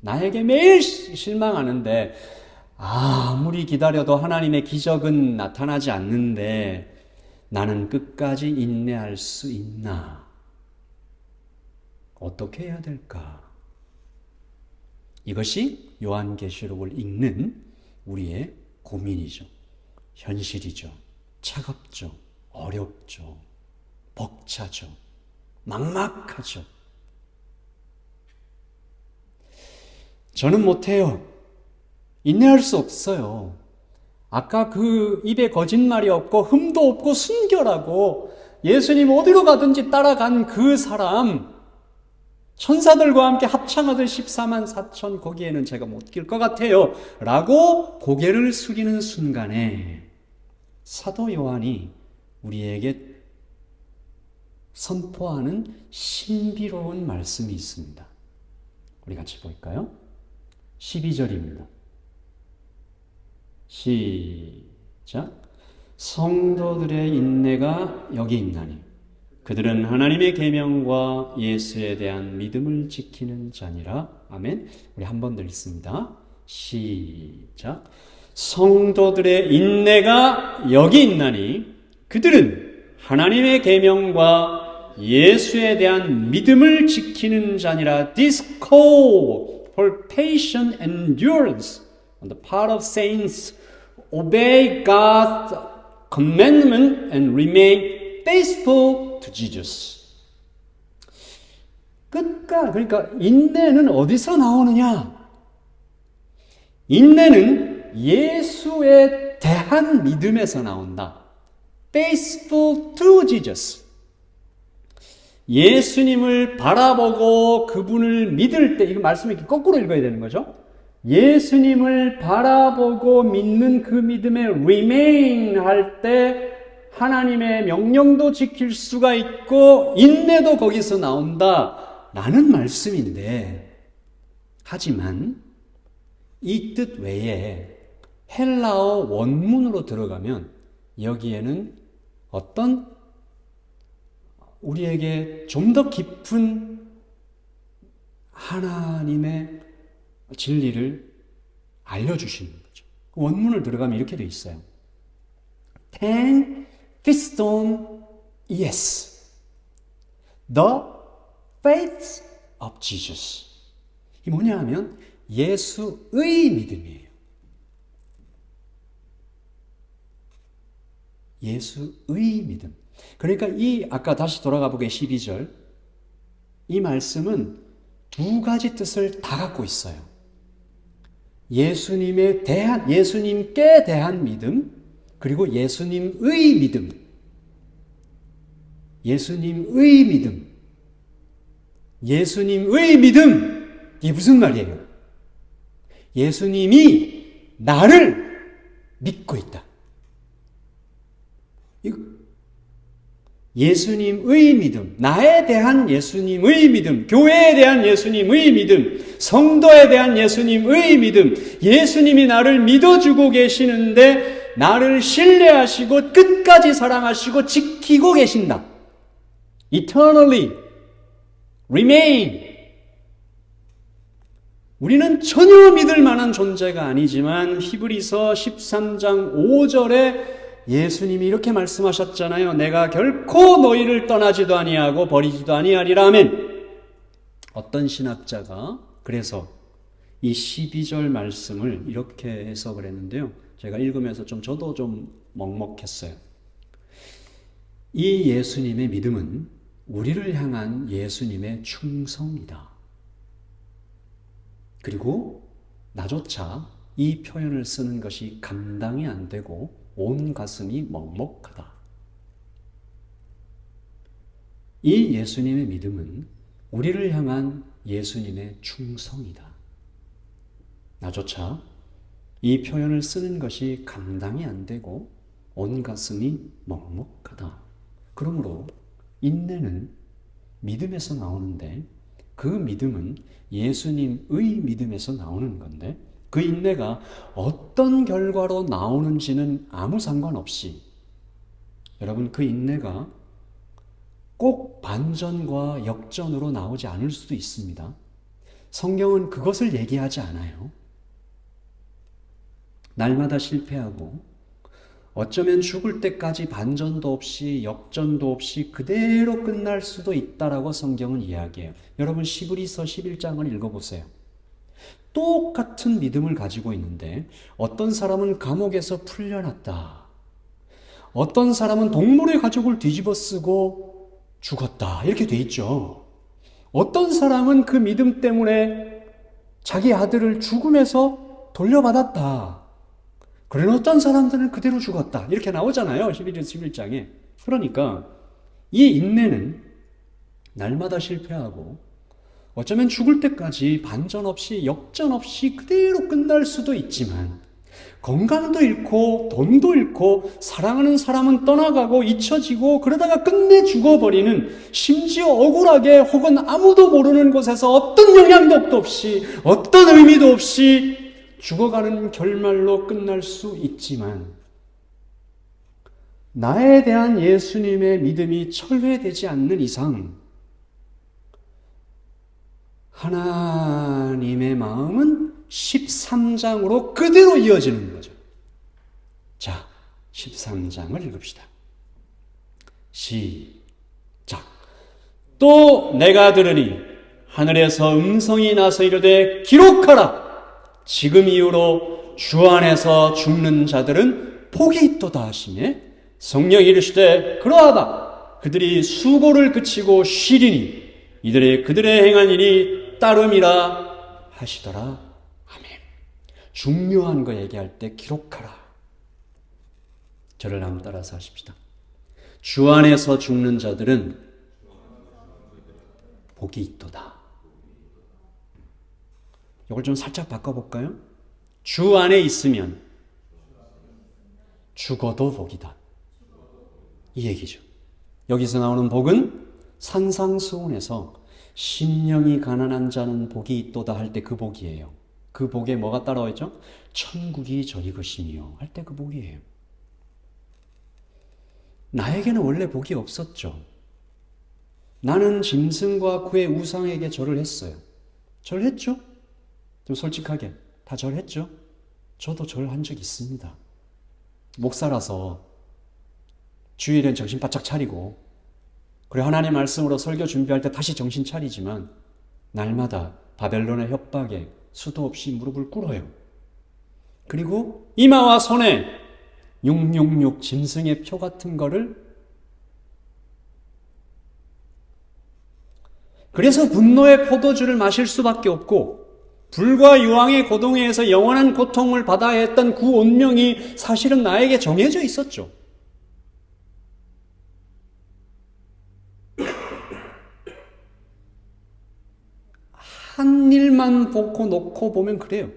나에게 매일 실망하는데 아무리 기다려도 하나님의 기적은 나타나지 않는데 나는 끝까지 인내할 수 있나? 어떻게 해야 될까? 이것이 요한계시록을 읽는 우리의 고민이죠. 현실이죠. 차갑죠. 어렵죠. 벅차죠. 막막하죠. 저는 못해요. 인내할 수 없어요. 아까 그 입에 거짓말이 없고 흠도 없고 순결하고 예수님 어디로 가든지 따라간 그 사람, 천사들과 함께 합창하던 14만 4천 거기에는 제가 못 낄 것 같아요 라고 고개를 숙이는 순간에 사도 요한이 우리에게 선포하는 신비로운 말씀이 있습니다. 우리 같이 볼까요? 12절입니다. 시작. 성도들의 인내가 여기 있나니 그들은 하나님의 계명과 예수에 대한 믿음을 지키는 자니라. 아멘. 우리 한 번 더 읽습니다. 시작. 성도들의 인내가 여기 있나니 그들은 하나님의 계명과 예수에 대한 믿음을 지키는 자니라. This call for patient endurance on the part of saints obey God's commandment and remain faithful to Jesus. 그러니까 인내는 어디서 나오느냐? 인내는 예수에 대한 믿음에서 나온다. Faithful to Jesus. 예수님을 바라보고 그분을 믿을 때, 이거 말씀이 거꾸로 읽어야 되는 거죠. 예수님을 바라보고 믿는 그 믿음에 remain 할 때 하나님의 명령도 지킬 수가 있고 인내도 거기서 나온다 라는 말씀인데, 하지만 이 뜻 외에 헬라어 원문으로 들어가면 여기에는 어떤 우리에게 좀 더 깊은 하나님의 진리를 알려주시는 거죠. 원문을 들어가면 이렇게 돼 있어요. Ten piston yes. The faith of Jesus. 이 뭐냐 하면 예수의 믿음이에요. 예수의 믿음. 그러니까 이 아까 다시 돌아가 보게 12절 이 말씀은 두 가지 뜻을 다 갖고 있어요. 예수님께 대한 믿음, 그리고 예수님의 믿음. 예수님의 믿음. 예수님의 믿음. 이게 무슨 말이에요? 예수님이 나를 믿고 있다. 예수님의 믿음, 나에 대한 예수님의 믿음, 교회에 대한 예수님의 믿음, 성도에 대한 예수님의 믿음, 예수님이 나를 믿어주고 계시는데 나를 신뢰하시고 끝까지 사랑하시고 지키고 계신다. Eternally remain. 우리는 전혀 믿을 만한 존재가 아니지만 히브리서 13장 5절에 예수님이 이렇게 말씀하셨잖아요. 내가 결코 너희를 떠나지도 아니하고 버리지도 아니하리라. 아멘. 어떤 신학자가 그래서 이 12절 말씀을 이렇게 해석을 했는데요. 제가 읽으면서 저도 좀 먹먹했어요. 이 예수님의 믿음은 우리를 향한 예수님의 충성이다. 그리고 나조차 이 표현을 쓰는 것이 감당이 안 되고 온 가슴이 먹먹하다. 이 예수님의 믿음은 우리를 향한 예수님의 충성이다. 나조차 이 표현을 쓰는 것이 감당이 안 되고 온 가슴이 먹먹하다. 그러므로 인내는 믿음에서 나오는데 그 믿음은 예수님의 믿음에서 나오는 건데 그 인내가 어떤 결과로 나오는지는 아무 상관없이 여러분 그 인내가 꼭 반전과 역전으로 나오지 않을 수도 있습니다. 성경은 그것을 얘기하지 않아요. 날마다 실패하고 어쩌면 죽을 때까지 반전도 없이 역전도 없이 그대로 끝날 수도 있다라고 성경은 이야기해요. 여러분 히브리서 11장을 읽어보세요. 똑같은 믿음을 가지고 있는데 어떤 사람은 감옥에서 풀려났다. 어떤 사람은 동물의 가족을 뒤집어 쓰고 죽었다. 이렇게 돼 있죠. 어떤 사람은 그 믿음 때문에 자기 아들을 죽음에서 돌려받았다. 그러나 어떤 사람들은 그대로 죽었다. 이렇게 나오잖아요. 11장에. 그러니까 이 인내는 날마다 실패하고 어쩌면 죽을 때까지 반전 없이 역전 없이 그대로 끝날 수도 있지만 건강도 잃고 돈도 잃고 사랑하는 사람은 떠나가고 잊혀지고 그러다가 끝내 죽어버리는 심지어 억울하게 혹은 아무도 모르는 곳에서 어떤 영향력도 없이 어떤 의미도 없이 죽어가는 결말로 끝날 수 있지만 나에 대한 예수님의 믿음이 철회되지 않는 이상 하나님의 마음은 13장으로 그대로 이어지는 거죠. 자, 13장을 읽읍시다. 시작. 또 내가 들으니 하늘에서 음성이 나서 이르되 기록하라. 지금 이후로 주 안에서 죽는 자들은 복이 있도다 하시매 성령이 이르시되 그러하다. 그들이 수고를 그치고 쉬리니 이들의 그들의 행한 일이 따름이라 하시더라. 아멘. 중요한 거 얘기할 때 기록하라. 저를 한번 따라서 하십시다. 주 안에서 죽는 자들은 복이 있도다. 이걸 좀 살짝 바꿔볼까요? 주 안에 있으면 죽어도 복이다. 이 얘기죠. 여기서 나오는 복은 산상수훈에서 심령이 가난한 자는 복이 있도다 할 때 그 복이에요. 그 복에 뭐가 따라와 있죠? 천국이 저리 것이며 할 때 그 복이에요. 나에게는 원래 복이 없었죠. 나는 짐승과 그의 우상에게 절을 했어요. 절했죠? 좀 솔직하게 다 절했죠? 저도 절한 적 있습니다. 목사라서 주일엔 정신 바짝 차리고 그리고 하나님 말씀으로 설교 준비할 때 다시 정신 차리지만 날마다 바벨론의 협박에 수도 없이 무릎을 꿇어요. 그리고 이마와 손에 666 짐승의 표 같은 거를 그래서 분노의 포도주를 마실 수밖에 없고 불과 유황의 고동에서 영원한 고통을 받아야 했던 그 운명이 사실은 나에게 정해져 있었죠. 한 일만 놓고 보면 그래요.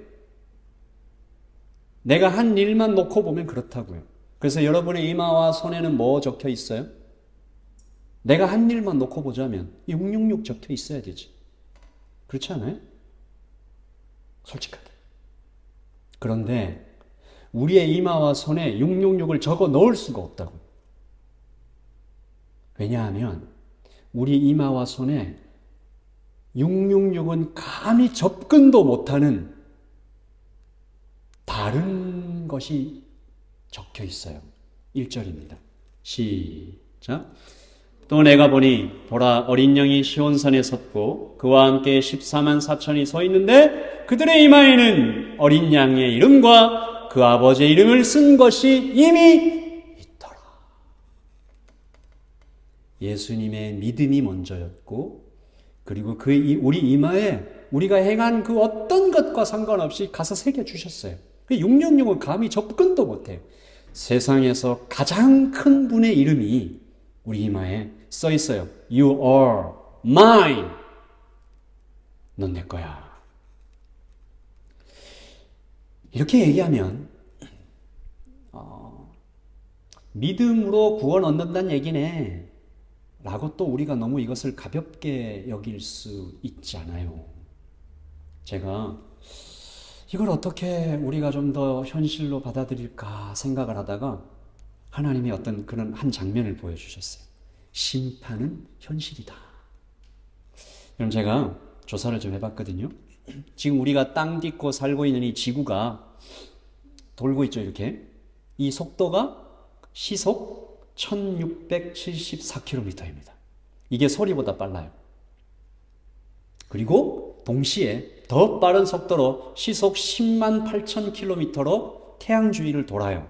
내가 한 일만 놓고 보면 그렇다고요. 그래서 여러분의 이마와 손에는 뭐 적혀 있어요? 내가 한 일만 놓고 보자면 666 적혀 있어야 되지. 그렇지 않아요? 솔직하게. 그런데 우리의 이마와 손에 666을 적어 넣을 수가 없다고요. 왜냐하면 우리 이마와 손에 666은 감히 접근도 못하는 다른 것이 적혀 있어요. 1절입니다. 시작. 또 내가 보니 보라 어린 양이 시온산에 섰고 그와 함께 14만 4천이 서 있는데 그들의 이마에는 어린 양의 이름과 그 아버지의 이름을 쓴 것이 이미 있더라. 예수님의 믿음이 먼저였고 그리고 우리 이마에 우리가 행한 그 어떤 것과 상관없이 가서 새겨주셨어요. 666은 감히 접근도 못해요. 세상에서 가장 큰 분의 이름이 우리 이마에 써 있어요. You are mine. 넌 내 거야. 이렇게 얘기하면 믿음으로 구원 얻는다는 얘기네 라고 또 우리가 너무 이것을 가볍게 여길 수 있지 않아요. 제가 이걸 어떻게 우리가 좀 더 현실로 받아들일까 생각을 하다가 하나님이 어떤 그런 한 장면을 보여주셨어요. 심판은 현실이다. 그럼 제가 조사를 좀 해봤거든요. 지금 우리가 땅 딛고 살고 있는 이 지구가 돌고 있죠, 이렇게. 이 속도가 시속 1674km입니다. 이게 소리보다 빨라요. 그리고 동시에 더 빠른 속도로 시속 10만 8천 km로 태양 주위를 돌아요.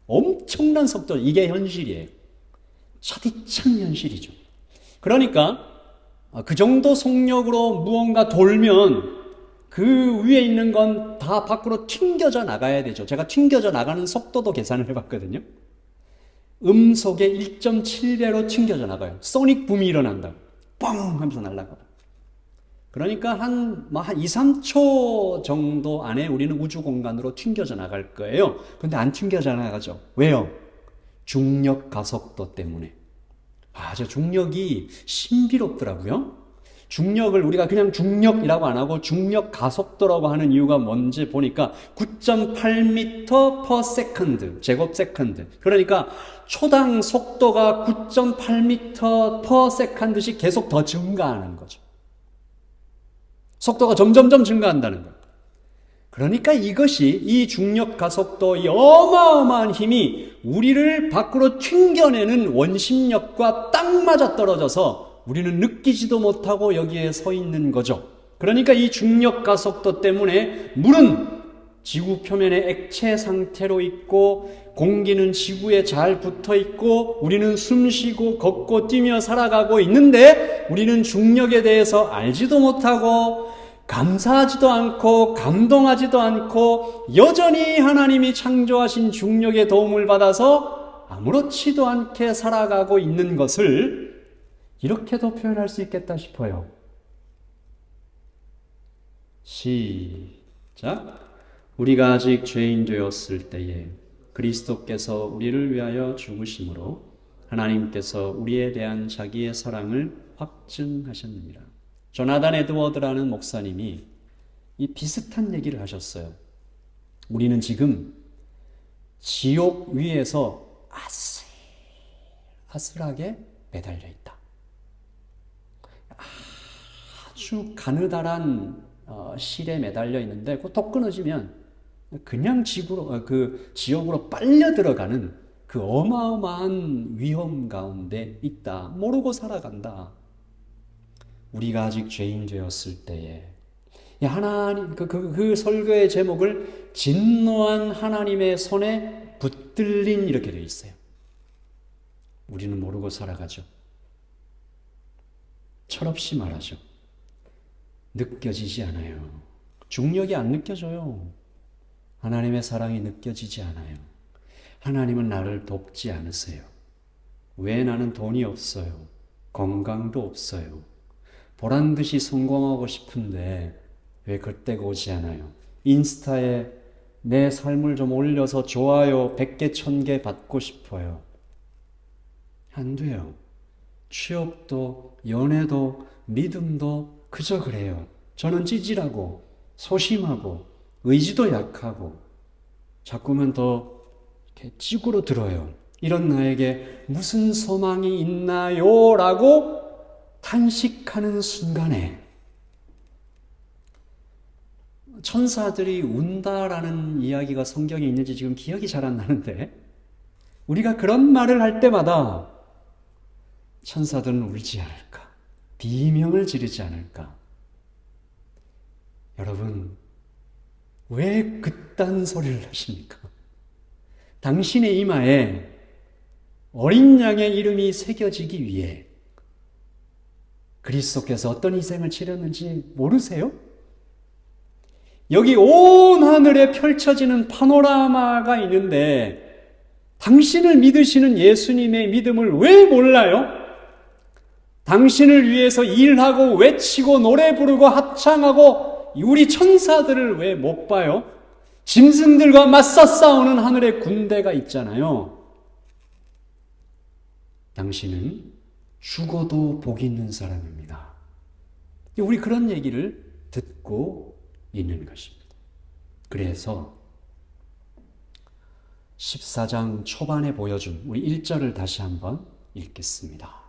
엄청난 속도, 이게 현실이에요. 차디찬 현실이죠. 그러니까 그 정도 속력으로 무언가 돌면 그 위에 있는 건 다 밖으로 튕겨져 나가야 되죠. 제가 튕겨져 나가는 속도도 계산을 해봤거든요. 음속의 1.7배로 튕겨져 나가요. 소닉 붐이 일어난다고. 뻥 하면서 날아가요. 그러니까 한 2, 3초 정도 안에 우리는 우주 공간으로 튕겨져 나갈 거예요. 근데 안 튕겨져 나가죠. 왜요? 중력 가속도 때문에. 저 중력이 신비롭더라고요. 중력을 우리가 그냥 중력이라고 안 하고 중력 가속도라고 하는 이유가 뭔지 보니까 9.8m per second, 제곱 세컨드. 그러니까 초당 속도가 9.8m per second씩 계속 더 증가하는 거죠. 속도가 점점점 증가한다는 거예요. 그러니까 이것이, 이 중력 가속도, 이 어마어마한 힘이 우리를 밖으로 튕겨내는 원심력과 딱 맞아 떨어져서 우리는 느끼지도 못하고 여기에 서 있는 거죠. 그러니까 이 중력 가속도 때문에 물은 지구 표면에 액체 상태로 있고, 공기는 지구에 잘 붙어 있고, 우리는 숨 쉬고 걷고 뛰며 살아가고 있는데 우리는 중력에 대해서 알지도 못하고 감사하지도 않고 감동하지도 않고 여전히 하나님이 창조하신 중력의 도움을 받아서 아무렇지도 않게 살아가고 있는 것을 이렇게도 표현할 수 있겠다 싶어요. 시작. 우리가 아직 죄인 되었을 때에 그리스도께서 우리를 위하여 죽으심으로 하나님께서 우리에 대한 자기의 사랑을 확증하셨느니라. 조나단 에드워드라는 목사님이 이 비슷한 얘기를 하셨어요. 우리는 지금 지옥 위에서 아슬아슬하게 매달려 있다. 아주 가느다란 실에 매달려 있는데 꼭 끊어지면 그냥 지옥으로 빨려 들어가는 그 어마어마한 위험 가운데 있다. 모르고 살아간다. 우리가 아직 죄인 되었을 때에 하나님 그 설교의 제목을 진노한 하나님의 손에 붙들린 이렇게 되어 있어요. 우리는 모르고 살아가죠. 철없이 말하죠. 느껴지지 않아요. 중력이 안 느껴져요. 하나님의 사랑이 느껴지지 않아요. 하나님은 나를 돕지 않으세요. 왜 나는 돈이 없어요? 건강도 없어요. 보란듯이 성공하고 싶은데 왜 그때가 오지 않아요? 인스타에 내 삶을 좀 올려서 좋아요 100개, 1000개 받고 싶어요. 안 돼요. 취업도, 연애도, 믿음도 그저 그래요. 저는 찌질하고 소심하고 의지도 약하고 자꾸만 더 이렇게 찌구러 들어요. 이런 나에게 무슨 소망이 있나요? 라고 탄식하는 순간에 천사들이 운다라는 이야기가 성경에 있는지 지금 기억이 잘 안 나는데 우리가 그런 말을 할 때마다 천사들은 울지 않을까? 비명을 지르지 않을까? 여러분, 왜 그딴 소리를 하십니까? 당신의 이마에 어린 양의 이름이 새겨지기 위해 그리스도께서 어떤 희생을 치렀는지 모르세요? 여기 온 하늘에 펼쳐지는 파노라마가 있는데 당신을 믿으시는 예수님의 믿음을 왜 몰라요? 당신을 위해서 일하고 외치고 노래 부르고 합창하고 우리 천사들을 왜 못 봐요? 짐승들과 맞서 싸우는 하늘의 군대가 있잖아요. 당신은 죽어도 복 있는 사람입니다. 우리 그런 얘기를 듣고 있는 것입니다. 그래서 14장 초반에 보여준 우리 1절을 다시 한번 읽겠습니다.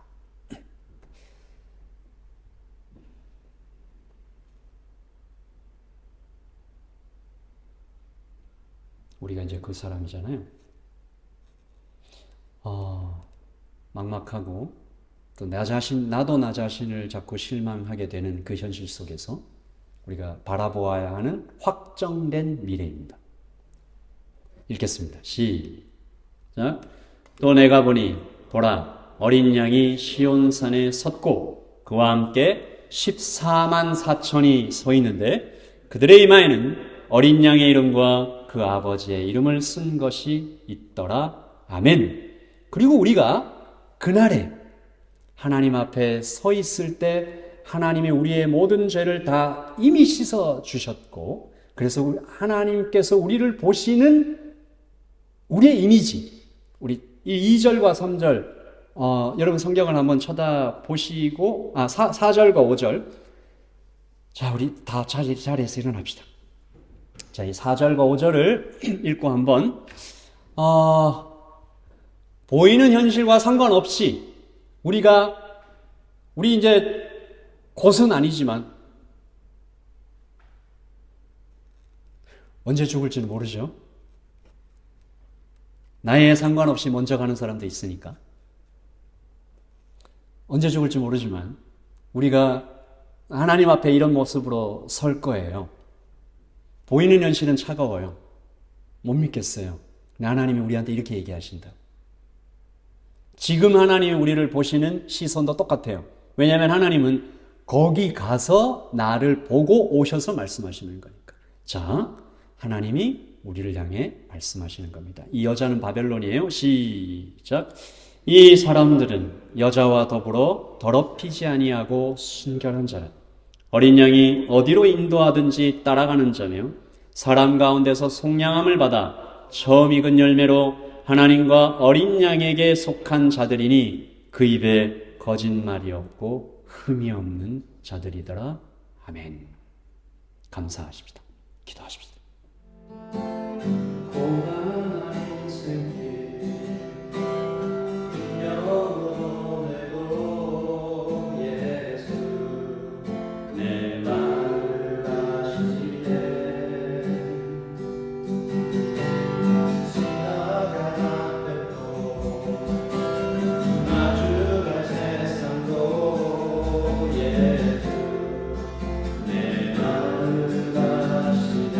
우리가 이제 그 사람이잖아요. 막막하고 또 나도 나 자신을 자꾸 실망하게 되는 그 현실 속에서 우리가 바라보아야 하는 확정된 미래입니다. 읽겠습니다. 시작. 또 내가 보니 보라 어린 양이 시온산에 섰고 그와 함께 14만 4천이 서 있는데 그들의 이마에는 어린 양의 이름과 그 아버지의 이름을 쓴 것이 있더라. 아멘. 그리고 우리가 그날에 하나님 앞에 서 있을 때 하나님이 우리의 모든 죄를 다 이미 씻어 주셨고 그래서 하나님께서 우리를 보시는 우리의 이미지, 우리 이 2절과 3절 여러분 성경을 한번 쳐다보시고 4절과 5절 자 우리 다 자리에서 일어납시다. 자, 이 4절과 5절을 읽고 한번 보이는 현실과 상관없이 우리 이제 곧은 아니지만 언제 죽을지는 모르죠. 나이에 상관없이 먼저 가는 사람도 있으니까 언제 죽을지 모르지만 우리가 하나님 앞에 이런 모습으로 설 거예요. 보이는 현실은 차가워요. 못 믿겠어요. 근데 하나님이 우리한테 이렇게 얘기하신다. 지금 하나님이 우리를 보시는 시선도 똑같아요. 왜냐하면 하나님은 거기 가서 나를 보고 오셔서 말씀하시는 거니까. 자, 하나님이 우리를 향해 말씀하시는 겁니다. 이 여자는 바벨론이에요. 시작. 이 사람들은 여자와 더불어 더럽히지 아니하고 순결한 자라. 어린 양이 어디로 인도하든지 따라가는 자며 사람 가운데서 속량함을 받아 처음 익은 열매로 하나님과 어린 양에게 속한 자들이니 그 입에 거짓말이 없고 흠이 없는 자들이더라. 아멘. 감사하십시다. 기도하십시다. 고난한 인생길 영원해도 예수 내 맘을 아시네. 지나간 앞에도 마주갈 세상도 예수 내 맘을 아시네.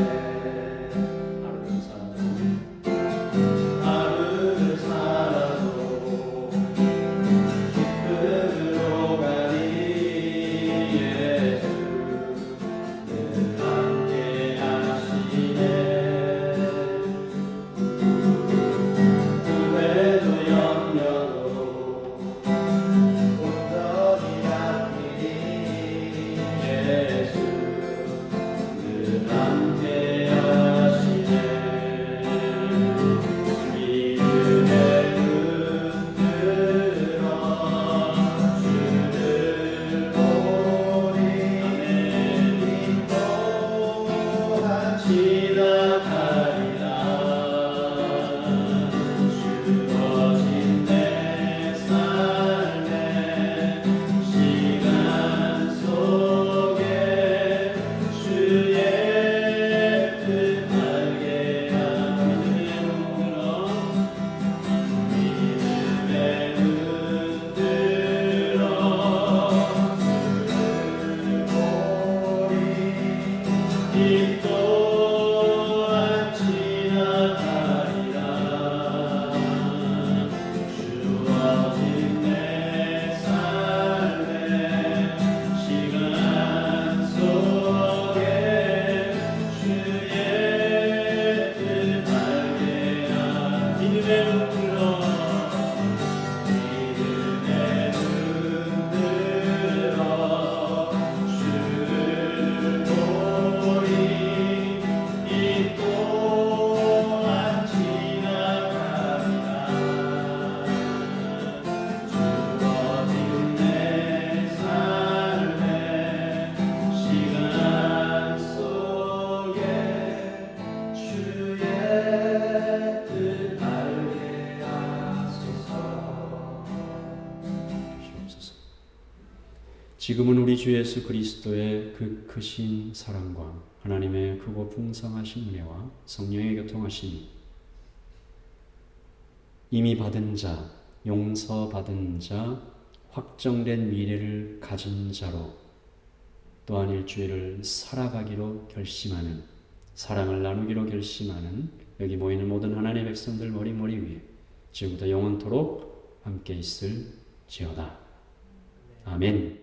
지금은 우리 주 예수 그리스도의 그 크신 사랑과 하나님의 크고 풍성하신 은혜와 성령의 교통하심이 이미 받은 자, 용서받은 자, 확정된 미래를 가진 자로 또한 일주일을 살아가기로 결심하는, 사랑을 나누기로 결심하는 여기 모이는 모든 하나님의 백성들 머리 위에 지금부터 영원토록 함께 있을지어다. 아멘.